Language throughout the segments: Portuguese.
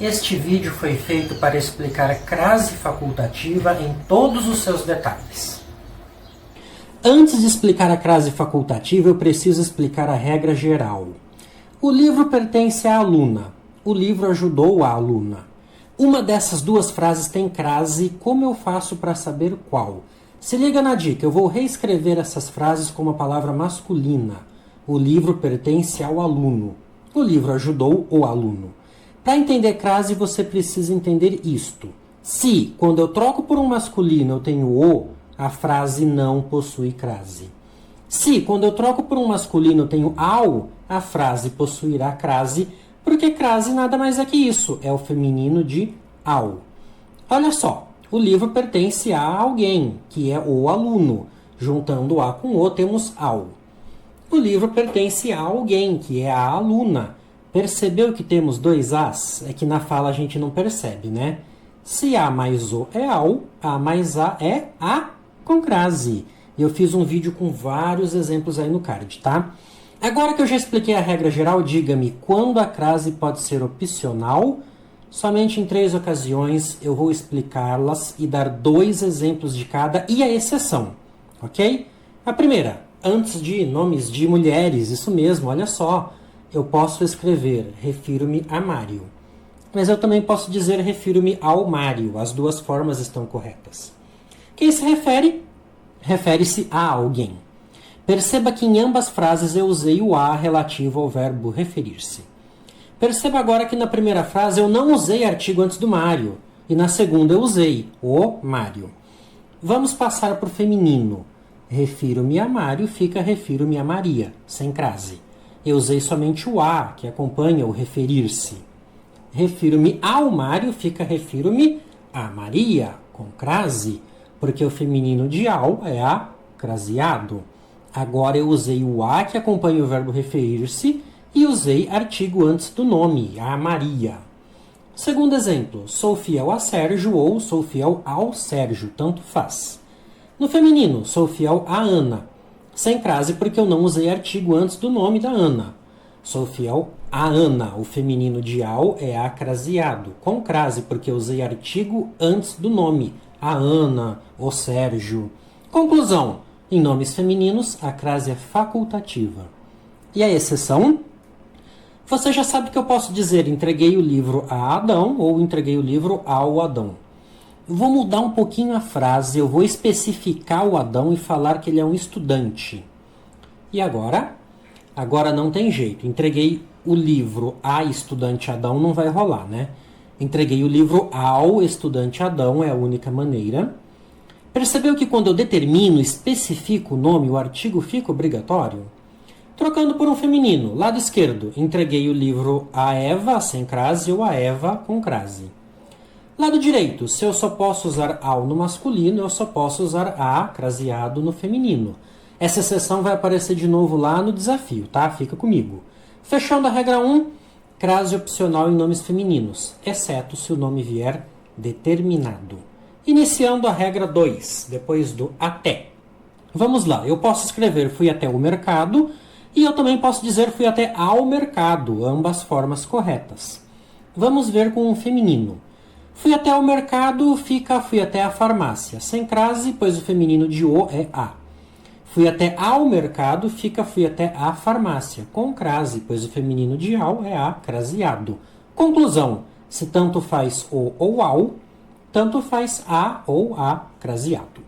Este vídeo foi feito para explicar crase facultativa em todos os seus detalhes. Antes de explicar a crase facultativa, eu preciso explicar a regra geral. O livro pertence à aluna. O livro ajudou a aluna. Uma dessas duas frases tem crase. Como eu faço para saber qual? Se liga na dica, eu vou reescrever essas frases com uma palavra masculina. O livro pertence ao aluno. O livro ajudou o aluno. Para entender crase, você precisa entender isto. Se, quando eu troco por um masculino, eu tenho o, a frase não possui crase. Se, quando eu troco por um masculino, eu tenho ao, a frase possuirá crase, porque crase nada mais é que isso, é o feminino de ao. Olha só, o livro pertence a alguém, que é o aluno. Juntando a com o, temos ao. O livro pertence a alguém, que é a aluna. Percebeu que temos dois as? É que na fala a gente não percebe, né? Se a mais o é ao, a mais a é a com crase. Eu fiz um vídeo com vários exemplos aí no card, tá? Agora que eu já expliquei a regra geral, diga-me quando a crase pode ser opcional. Somente em 3 ocasiões eu vou explicá-las e dar 2 exemplos de cada e a exceção, ok? A primeira, antes de nomes de mulheres, isso mesmo, olha só. Eu posso escrever, refiro-me a Mário. Mas eu também posso dizer, refiro-me ao Mário. As duas formas estão corretas. Quem se refere? Refere-se a alguém. Perceba que em ambas frases eu usei o a relativo ao verbo referir-se. Perceba agora que na primeira frase eu não usei artigo antes do Mário. E na segunda eu usei o Mário. Vamos passar para o feminino. Refiro-me a Mário fica refiro-me a Maria, sem crase. Eu usei somente o a, que acompanha o referir-se. Refiro-me ao Mário fica refiro-me a Maria, com crase, porque o feminino de ao é a craseado. Agora eu usei o a, que acompanha o verbo referir-se, e usei artigo antes do nome, a Maria. Segundo exemplo, sou fiel a Sérgio ou sou fiel ao Sérgio, tanto faz. No feminino, sou fiel a Ana. Sem crase porque eu não usei artigo antes do nome da Ana. Sou fiel a Ana. O feminino de ao é a craseado. Com crase porque eu usei artigo antes do nome. A Ana, o Sérgio. Conclusão. Em nomes femininos, a crase é facultativa. E a exceção? Você já sabe que eu posso dizer entreguei o livro a Adão ou entreguei o livro ao Adão. Eu vou mudar um pouquinho a frase, eu vou especificar o Adão e falar que ele é um estudante. E agora? Agora não tem jeito. Entreguei o livro a estudante Adão, não vai rolar, né? Entreguei o livro ao estudante Adão, é a única maneira. Percebeu que quando eu determino, especifico o nome, o artigo fica obrigatório? Trocando por um feminino, lado esquerdo, entreguei o livro a Eva, sem crase, ou a Eva com crase. Lado direito, se eu só posso usar ao no masculino, eu só posso usar a craseado no feminino. Essa exceção vai aparecer de novo lá no desafio, tá? Fica comigo. Fechando a regra 1, crase opcional em nomes femininos, exceto se o nome vier determinado. Iniciando a regra 2, depois do até. Vamos lá, eu posso escrever fui até o mercado e eu também posso dizer fui até ao mercado, ambas formas corretas. Vamos ver com o feminino. Fui até o mercado, fica fui até a farmácia. Sem crase, pois o feminino de o é a. Fui até ao mercado, fica fui até a farmácia. Com crase, pois o feminino de ao é a craseado. Conclusão, se tanto faz o ou ao, tanto faz a ou a craseado.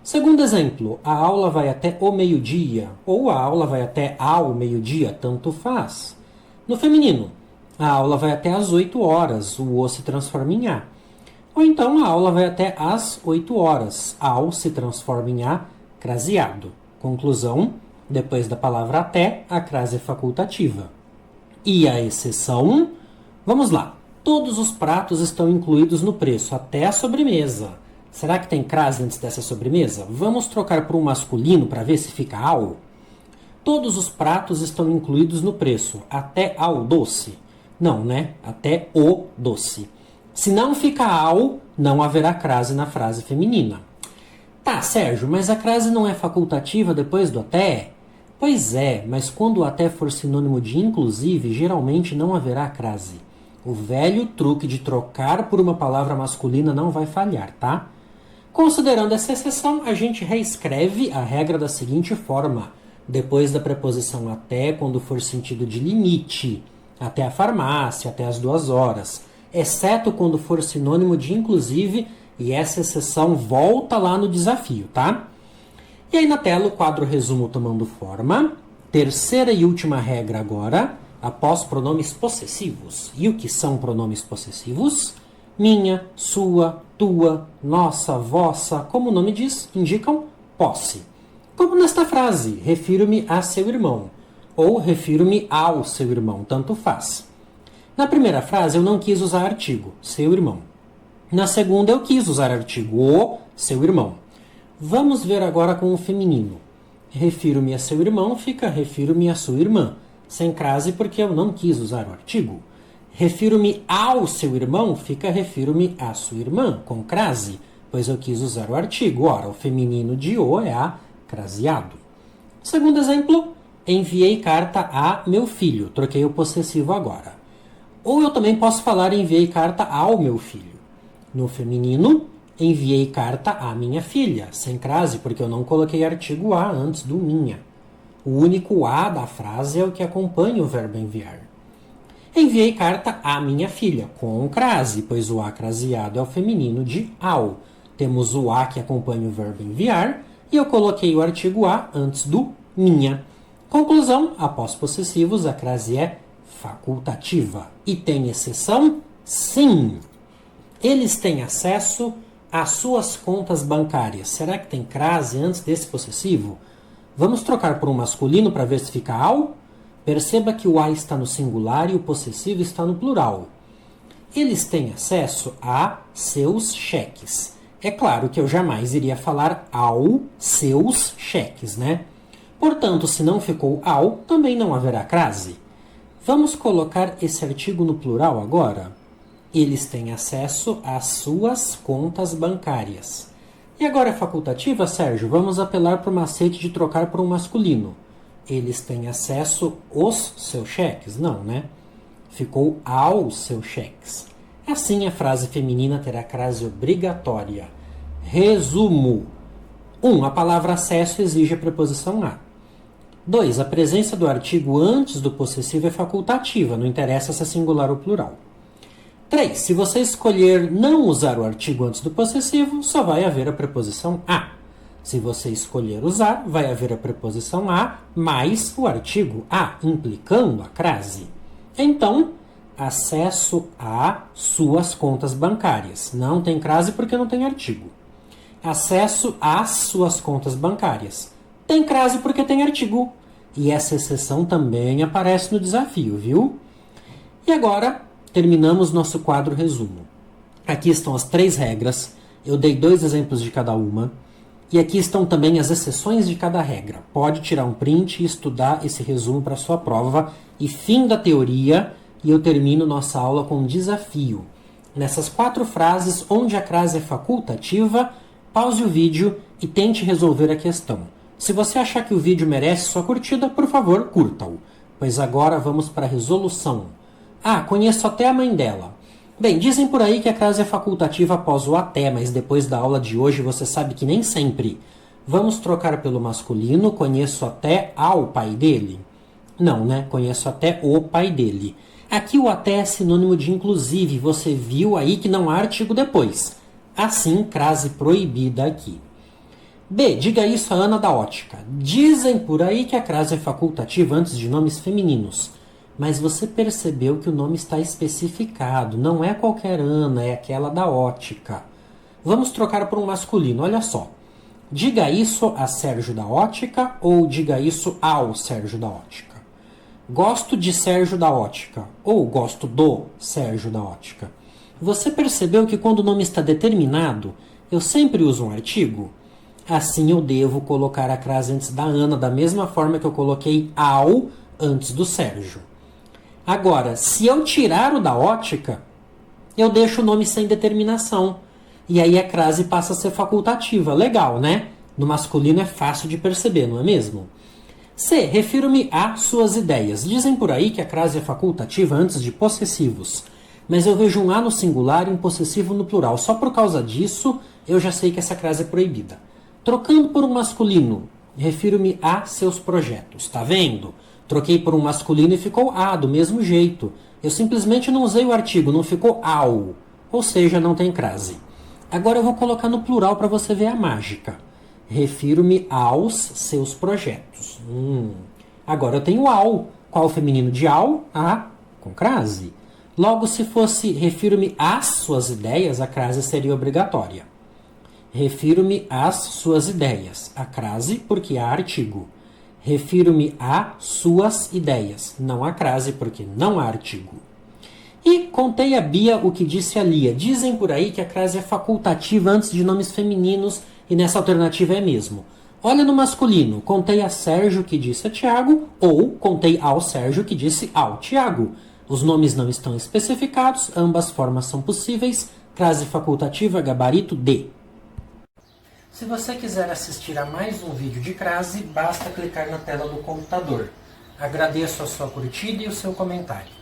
Segundo exemplo, a aula vai até o meio-dia, ou a aula vai até ao meio-dia, tanto faz. No feminino, a aula vai até às 8 horas, o o se transforma em a. Ou então a aula vai até às 8 horas, ao se transforma em a craseado. Conclusão, depois da palavra até, a crase é facultativa. E a exceção? Vamos lá. Todos os pratos estão incluídos no preço, até a sobremesa. Será que tem crase antes dessa sobremesa? Vamos trocar por um masculino para ver se fica ao? Todos os pratos estão incluídos no preço, até ao doce. Não, né? Até o doce. Se não fica ao, não haverá crase na frase feminina. Tá, Sérgio, mas a crase não é facultativa depois do até? Pois é, mas quando o até for sinônimo de inclusive, geralmente não haverá crase. O velho truque de trocar por uma palavra masculina não vai falhar, tá? Considerando essa exceção, a gente reescreve a regra da seguinte forma. Depois da preposição até, quando for sentido de limite, até a farmácia, até as 2 horas, exceto quando for sinônimo de inclusive, e essa exceção volta lá no desafio, tá? E aí na tela o quadro resumo tomando forma. Terceira e última regra agora, após pronomes possessivos. E o que são pronomes possessivos? Minha, sua, tua, nossa, vossa, como o nome diz, indicam posse. Como nesta frase, refiro-me a seu irmão, ou refiro-me ao seu irmão, tanto faz. Na primeira frase eu não quis usar artigo, seu irmão. Na segunda eu quis usar artigo, o seu irmão. Vamos ver agora com o feminino. Refiro-me a seu irmão fica refiro-me a sua irmã, sem crase porque eu não quis usar o artigo. Refiro-me ao seu irmão fica refiro-me à sua irmã, com crase, pois eu quis usar o artigo. Ora, o feminino de o é a craseado. Segundo exemplo, enviei carta a meu filho. Troquei o possessivo agora. Ou eu também posso falar enviei carta ao meu filho. No feminino, enviei carta à minha filha, sem crase, porque eu não coloquei artigo a antes do minha. O único a da frase é o que acompanha o verbo enviar. Enviei carta à minha filha, com crase, pois o a craseado é o feminino de ao. Temos o a que acompanha o verbo enviar, e eu coloquei o artigo a antes do minha. Conclusão, após possessivos, a crase é facultativa. E tem exceção? Sim! Eles têm acesso às suas contas bancárias. Será que tem crase antes desse possessivo? Vamos trocar por um masculino para ver se fica ao? Perceba que o a está no singular e o possessivo está no plural. Eles têm acesso a seus cheques. É claro que eu jamais iria falar ao seus cheques, né? Portanto, se não ficou ao, também não haverá crase. Vamos colocar esse artigo no plural agora? Eles têm acesso às suas contas bancárias. E agora é facultativa, Sérgio? Vamos apelar para o macete de trocar por um masculino. Eles têm acesso aos seus cheques? Não, né? Ficou aos seus cheques. Assim, a frase feminina terá crase obrigatória. Resumo. 1. A palavra acesso exige a preposição a. 2. A presença do artigo antes do possessivo é facultativa, não interessa se é singular ou plural. 3. Se você escolher não usar o artigo antes do possessivo, só vai haver a preposição a. Se você escolher usar, vai haver a preposição a mais o artigo a, implicando a crase. Então, acesso a suas contas bancárias. Não tem crase porque não tem artigo. Acesso às suas contas bancárias. Tem crase porque tem artigo. E essa exceção também aparece no desafio, viu? E agora, terminamos nosso quadro resumo. Aqui estão as 3 regras. Eu dei 2 exemplos de cada uma. E aqui estão também as exceções de cada regra. Pode tirar um print e estudar esse resumo para sua prova. E fim da teoria, e eu termino nossa aula com um desafio. Nessas 4 frases onde a crase é facultativa, pause o vídeo e tente resolver a questão. Se você achar que o vídeo merece sua curtida, por favor, curta-o. Pois agora vamos para a resolução. Ah, conheço até a mãe dela. Bem, dizem por aí que a crase é facultativa após o até, mas depois da aula de hoje você sabe que nem sempre. Vamos trocar pelo masculino, conheço até ao pai dele? Não, né? Conheço até o pai dele. Aqui o até é sinônimo de inclusive, você viu aí que não há artigo depois. Assim, crase proibida aqui. B. Diga isso a Ana da ótica. Dizem por aí que a crase é facultativa antes de nomes femininos. Mas você percebeu que o nome está especificado. Não é qualquer Ana, é aquela da ótica. Vamos trocar por um masculino, olha só. Diga isso a Sérgio da ótica ou diga isso ao Sérgio da ótica. Gosto de Sérgio da ótica ou gosto do Sérgio da ótica. Você percebeu que quando o nome está determinado, eu sempre uso um artigo? Assim eu devo colocar a crase antes da Ana, da mesma forma que eu coloquei ao antes do Sérgio. Agora, se eu tirar o da ótica, eu deixo o nome sem determinação. E aí a crase passa a ser facultativa. Legal, né? No masculino é fácil de perceber, não é mesmo? C. Refiro-me a suas ideias. Dizem por aí que a crase é facultativa antes de possessivos. mas eu vejo um a no singular e um possessivo no plural. Só por causa disso, eu já sei que essa crase é proibida. Trocando por um masculino, refiro-me a seus projetos. Tá vendo? Troquei por um masculino e ficou a, do mesmo jeito. Eu simplesmente não usei o artigo, não ficou ao. Ou seja, não tem crase. Agora eu vou colocar no plural para você ver a mágica. Refiro-me aos seus projetos. Agora eu tenho ao. Qual o feminino de ao? A, com crase. Logo, se fosse refiro-me às suas ideias, a crase seria obrigatória. Refiro-me às suas ideias. A crase, porque há artigo. Refiro-me a suas ideias. Não há crase, porque não há artigo. E contei a Bia o que disse a Lia. Dizem por aí que a crase é facultativa antes de nomes femininos e nessa alternativa é mesmo. Olha no masculino. Contei a Sérgio que disse a Tiago ou contei ao Sérgio que disse ao Tiago. Os nomes não estão especificados, ambas formas são possíveis. Crase facultativa, gabarito D. Se você quiser assistir a mais um vídeo de crase, basta clicar na tela do computador. Agradeço a sua curtida e o seu comentário.